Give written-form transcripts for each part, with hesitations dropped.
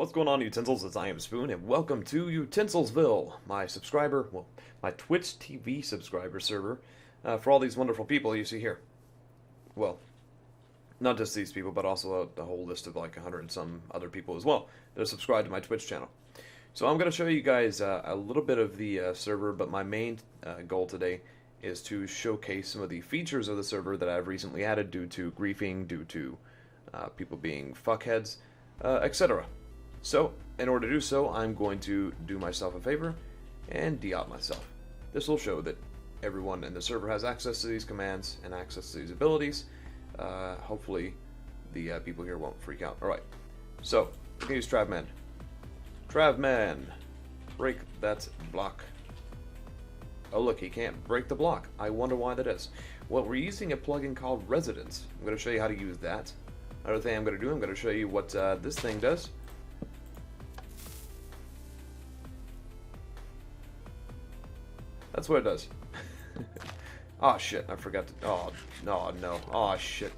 What's going on, Utensils? It's I Am Spoon, and welcome to Utensilsville, my Twitch TV subscriber server for all these wonderful people you see here. Well, not just these people, but also a whole list of like 100 and some other people as well that are subscribed to my Twitch channel. So I'm going to show you guys a little bit of the server, but my main goal today is to showcase some of the features of the server that I've recently added due to griefing, due to people being fuckheads, etc. So, in order to do so, I'm going to do myself a favor and de-op myself. This will show that everyone in the server has access to these commands and access to these abilities. Hopefully, the people here won't freak out. Alright, so, we're going to use Travman. Travman, break that block. Oh look, he can't break the block. I wonder why that is. Well, we're using a plugin called Residence. I'm going to show you how to use that. Another thing I'm going to do, I'm going to show you what this thing does. That's what it does. Oh shit, I forgot to. Oh, no, no. Oh shit.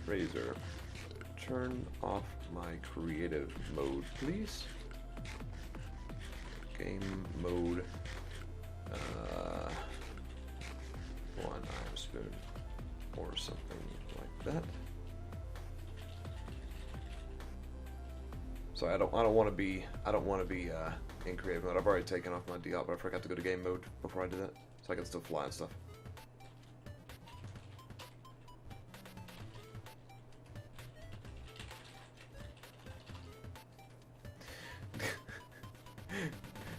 Razor. Turn off my creative mode, please. Game mode. One iron spoon. Or something like that. So I don't want to be in creative mode. I've already taken off my de-op, but I forgot to go to game mode before I did that, so I can still fly and stuff.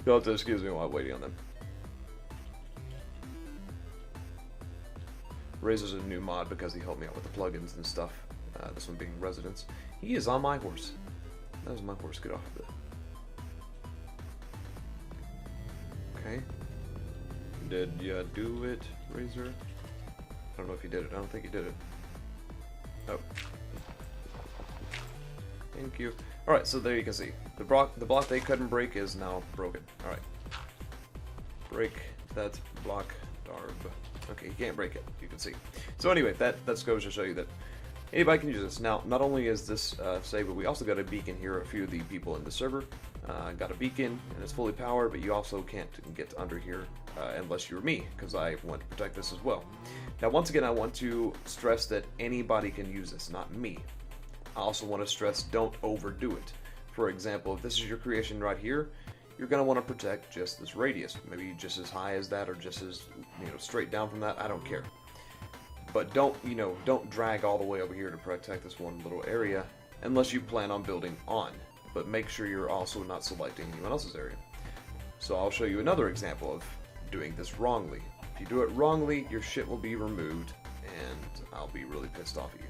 You'll have to excuse me while I'm waiting on them. Razor's a new mod because he helped me out with the plugins and stuff. This one being Residence. He is on my horse. That was my horse. Get off of it. Okay. Did you do it, Razor? I don't know if you did it. I don't think you did it. Oh. Thank you. Alright, so there you can see. The block they couldn't break is now broken. Alright. Break that block, Darb. Okay, you can't break it. You can see. So anyway, that goes to show you that anybody can use this. Now, not only is this saved, but we also got a beacon here. A few of the people in the server got a beacon, and it's fully powered, but you also can't get under here unless you're me, because I want to protect this as well. Now, once again, I want to stress that anybody can use this, not me. I also want to stress don't overdo it. For example, if this is your creation right here, you're going to want to protect just this radius. Maybe just as high as that, or just as, straight down from that. I don't care. But don't drag all the way over here to protect this one little area unless you plan on building on. But make sure you're also not selecting anyone else's area. So I'll show you another example of doing this wrongly. If you do it wrongly, your shit will be removed, and I'll be really pissed off at you.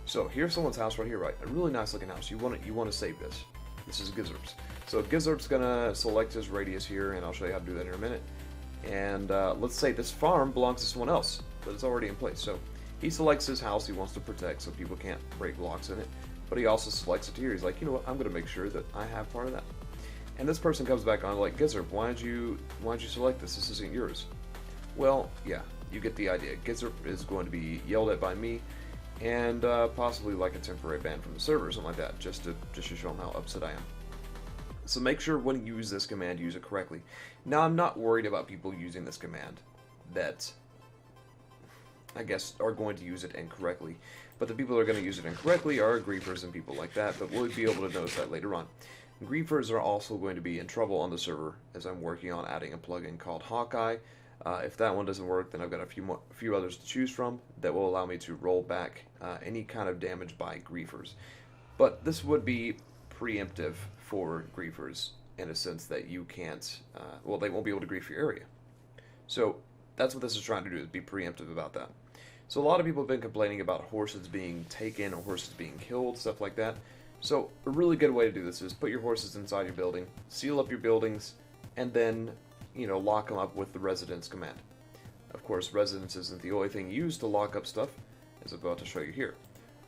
So here's someone's house right here, right? A really nice looking house. You want to save this. This is Gizzard's. So Gizzard's gonna select his radius here, and I'll show you how to do that in a minute. And let's say this farm belongs to someone else, but it's already in place. So he selects his house he wants to protect, so people can't break blocks in it. But he also selects it here. He's like, you know what? I'm gonna make sure that I have part of that. And this person comes back on like, Gizzard, why'd you select this? This isn't yours. Well, yeah, you get the idea. Gizzard is going to be yelled at by me, and possibly like a temporary ban from the server or something like that, just to show him how upset I am. So make sure when you use this command, use it correctly. Now, I'm not worried about people using this command that, I guess, are going to use it incorrectly. But the people that are going to use it incorrectly are griefers and people like that, but we'll be able to notice that later on. Griefers are also going to be in trouble on the server, as I'm working on adding a plugin called Hawkeye. If that one doesn't work, then I've got a few others to choose from that will allow me to roll back any kind of damage by griefers. But this would be preemptive for griefers in a sense that you can't, well, they won't be able to grief your area. So that's what this is trying to do, is be preemptive about that. So a lot of people have been complaining about horses being taken or horses being killed, stuff like that. So a really good way to do this is put your horses inside your building, seal up your buildings, and then, lock them up with the Residence command. Of course, Residence isn't the only thing used to lock up stuff, as I'm about to show you here.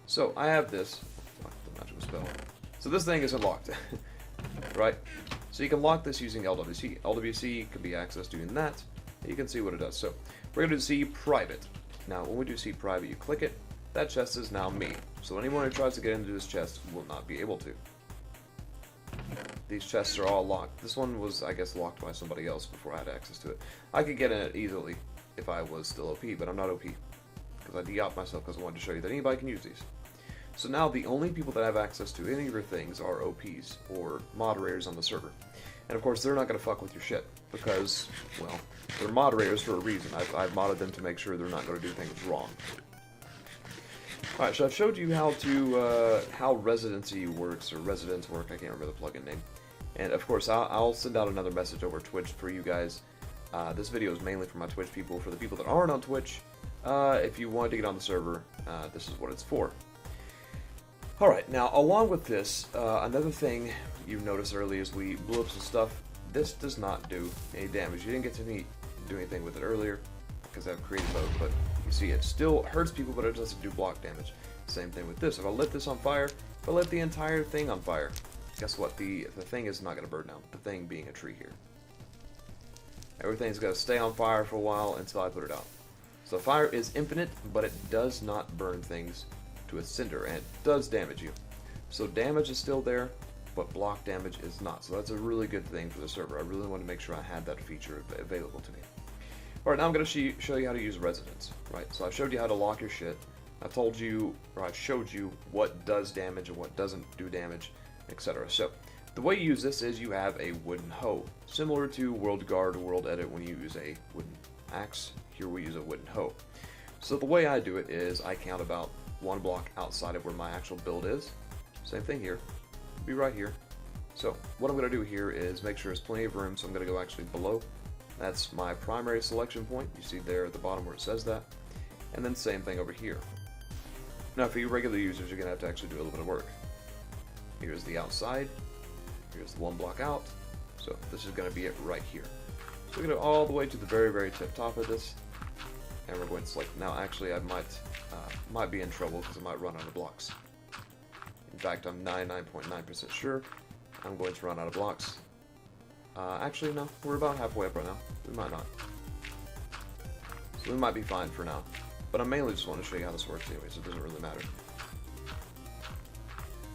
So I have this, the magical spell. So this thing isn't locked, right? So you can lock this using LWC. LWC can be accessed doing that. You can see what it does. So we're going to do C private. Now, when we do C private, you click it, that chest is now me. So anyone who tries to get into this chest will not be able to. These chests are all locked. This one was, I guess, locked by somebody else before I had access to it. I could get in it easily if I was still OP, but I'm not OP. Because I de-opt myself because I wanted to show you that anybody can use these. So now the only people that have access to any of your things are OPs, or moderators on the server. And of course, they're not going to fuck with your shit, because, well, they're moderators for a reason. I've modded them to make sure they're not going to do things wrong. Alright, so I've showed you how residency works, or residence work, I can't remember the plugin name. And of course, I'll send out another message over Twitch for you guys. This video is mainly for my Twitch people. For the people that aren't on Twitch, if you want to get on the server, this is what it's for. Alright, now along with this, another thing you noticed earlier is we blew up some stuff. This does not do any damage. You didn't get to do anything with it earlier, because I have creative mode, but you see it still hurts people, but it doesn't do block damage. Same thing with this. If I lit this on fire, if I lit the entire thing on fire, guess what? The thing is not going to burn down. The thing being a tree here. Everything's going to stay on fire for a while until I put it out. So fire is infinite, but it does not burn things to a cinder, and it does damage you. So damage is still there, but block damage is not. So that's a really good thing for the server. I really want to make sure I had that feature available to me. Alright, now I'm going to show you how to use residence. Right, so I showed you how to lock your shit. I told you, or I showed you what does damage and what doesn't do damage, etc. So, the way you use this is you have a wooden hoe. Similar to World Guard or World Edit when you use a wooden axe, here we use a wooden hoe. So the way I do it is I count about one block outside of where my actual build is. Same thing here. Be right here. So, what I'm going to do here is make sure there's plenty of room, so I'm going to go actually below. That's my primary selection point. You see there at the bottom where it says that. And then same thing over here. Now for you regular users, you're going to have to actually do a little bit of work. Here's the outside. Here's the one block out. So this is going to be it right here. So we're going to go all the way to the very, very tip top of this. And we're going to select. Now actually I might be in trouble because I might run out of blocks. In fact, I'm 99.9% sure I'm going to run out of blocks. Actually, no. We're about halfway up right now. We might not. So we might be fine for now. But I mainly just want to show you how this works anyway, so it doesn't really matter.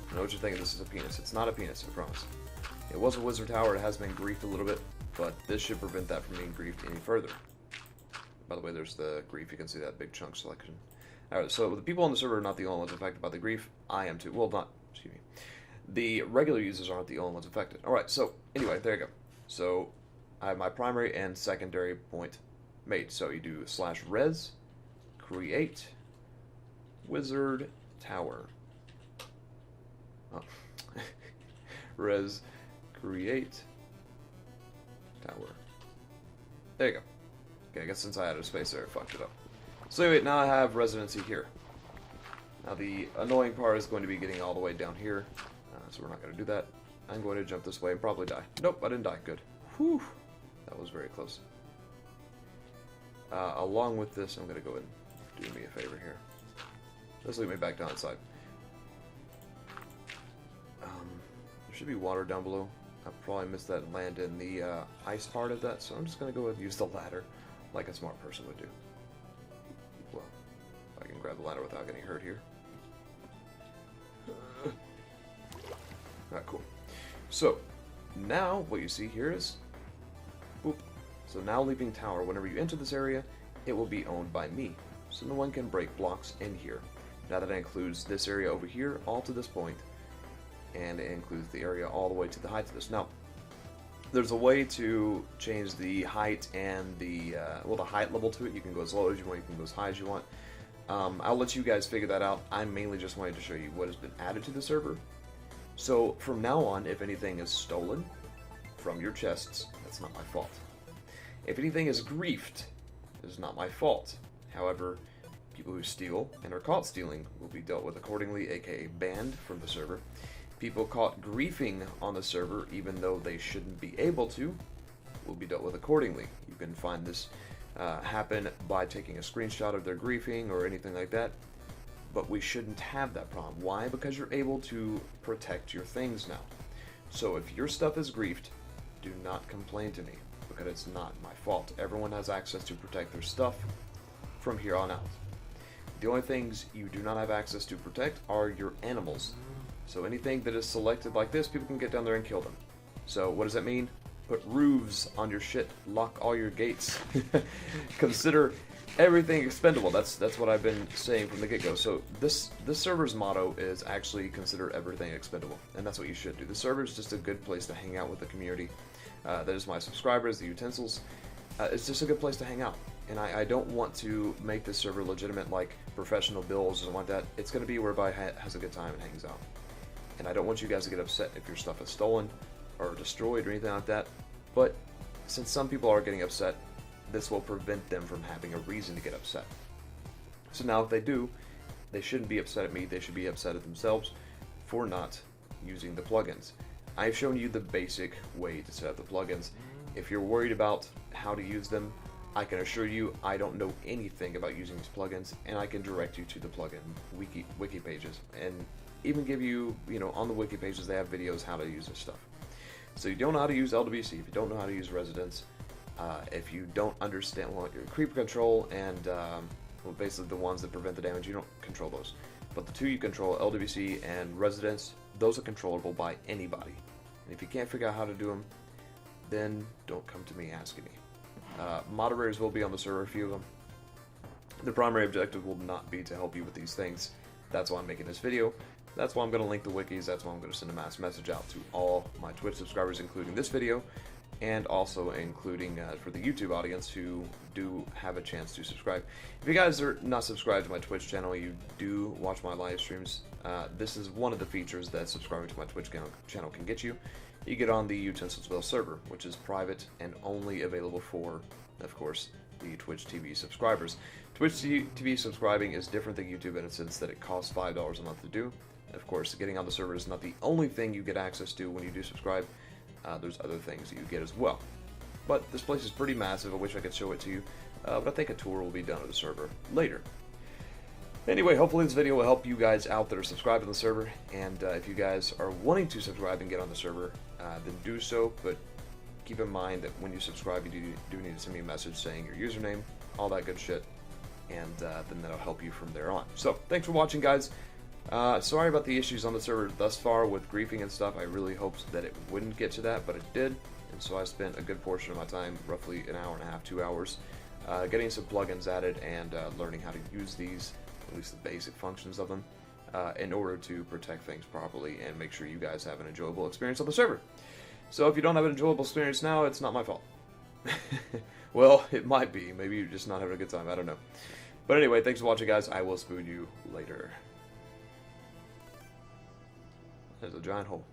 I know what you're thinking, this is a penis. It's not a penis, I promise. It was a wizard tower, it has been griefed a little bit, but this should prevent that from being griefed any further. By the way, there's the grief, you can see that big chunk selection. Alright, so the people on the server are not the only ones affected by the grief. I am too. Well, not, excuse me. The regular users aren't the only ones affected. Alright, so, anyway, there you go. So, I have my primary and secondary point made. So you do /res, create, wizard tower. Oh. Res, create, tower. There you go. Okay, I guess since I added a space there, I fucked it up. So anyway, now I have residency here. Now the annoying part is going to be getting all the way down here, so we're not going to do that. I'm going to jump this way and probably die. Nope, I didn't die. Good. Whew. That was very close. Along with this, I'm going to go and do me a favor here. Let's leave me back down inside. There should be water down below. I probably missed that and land in the ice part of that, so I'm just going to go and use the ladder like a smart person would do. Well, if I can grab the ladder without getting hurt here. Alright, cool. So, now what you see here is, boop. So now leaving tower, whenever you enter this area, it will be owned by me. So no one can break blocks in here. Now that includes this area over here, all to this point, and it includes the area all the way to the height of this. Now, there's a way to change the height and the height level to it. You can go as low as you want, you can go as high as you want. I'll let you guys figure that out. I mainly just wanted to show you what has been added to the server. So from now on, if anything is stolen from your chests, that's not my fault. If anything is griefed, it is not my fault. However, people who steal and are caught stealing will be dealt with accordingly, aka banned from the server. People caught griefing on the server, even though they shouldn't be able to, will be dealt with accordingly. You can find this happen by taking a screenshot of their griefing or anything like that. But we shouldn't have that problem. Why? Because you're able to protect your things now. So if your stuff is griefed, do not complain to me, because it's not my fault. Everyone has access to protect their stuff from here on out. The only things you do not have access to protect are your animals. So anything that is selected like this, people can get down there and kill them. So what does that mean? Put roofs on your shit. Lock all your gates. Consider everything expendable. That's what I've been saying from the get-go. So this server's motto is actually consider everything expendable, and that's what you should do. The server is just a good place to hang out with the community. That is my subscribers, the Utensils. It's just a good place to hang out, and I don't want to make this server legitimate like professional builds and like that. It's going to be whereby has a good time and hangs out, and I don't want you guys to get upset if your stuff is stolen or destroyed or anything like that. But since some people are getting upset, this will prevent them from having a reason to get upset. So now if they do, they shouldn't be upset at me, they should be upset at themselves for not using the plugins. I've shown you the basic way to set up the plugins. If you're worried about how to use them, I can assure you I don't know anything about using these plugins, and I can direct you to the plugin wiki pages, and even give you, on the wiki pages they have videos how to use this stuff. So you don't know how to use LWC, if you don't know how to use Residence, if you don't understand your creeper control and basically the ones that prevent the damage, you don't control those. But the two you control, LWC and Residence, those are controllable by anybody. And if you can't figure out how to do them, then don't come to me asking me. Moderators will be on the server, a few of them. The primary objective will not be to help you with these things. That's why I'm making this video. That's why I'm going to link the wikis. That's why I'm going to send a mass message out to all my Twitch subscribers, including this video, and also including for the YouTube audience who do have a chance to subscribe. If you guys are not subscribed to my Twitch channel, you do watch my live streams. This is one of the features that subscribing to my Twitch channel can get you. You get on the Utensilsville server, which is private and only available for, of course, the Twitch TV subscribers. Twitch TV subscribing is different than YouTube in a sense that it costs $5 a month to do. Of course, getting on the server is not the only thing you get access to when you do subscribe. There's other things that you get as well. But this place is pretty massive. I wish I could show it to you, but I think a tour will be done of the server later. Anyway, hopefully this video will help you guys out that are subscribed to the server, and if you guys are wanting to subscribe and get on the server, then do so, but keep in mind that when you subscribe, you do need to send me a message saying your username, all that good shit, and then that'll help you from there on. So, thanks for watching, guys. Sorry about the issues on the server thus far with griefing and stuff. I really hoped that it wouldn't get to that, but it did, and so I spent a good portion of my time, roughly an hour and a half, 2 hours, getting some plugins added and learning how to use these, at least the basic functions of them, in order to protect things properly and make sure you guys have an enjoyable experience on the server. So if you don't have an enjoyable experience now, it's not my fault. Well, it might be. Maybe you're just not having a good time. I don't know. But anyway, thanks for watching, guys. I will spoon you later. There's a giant hole.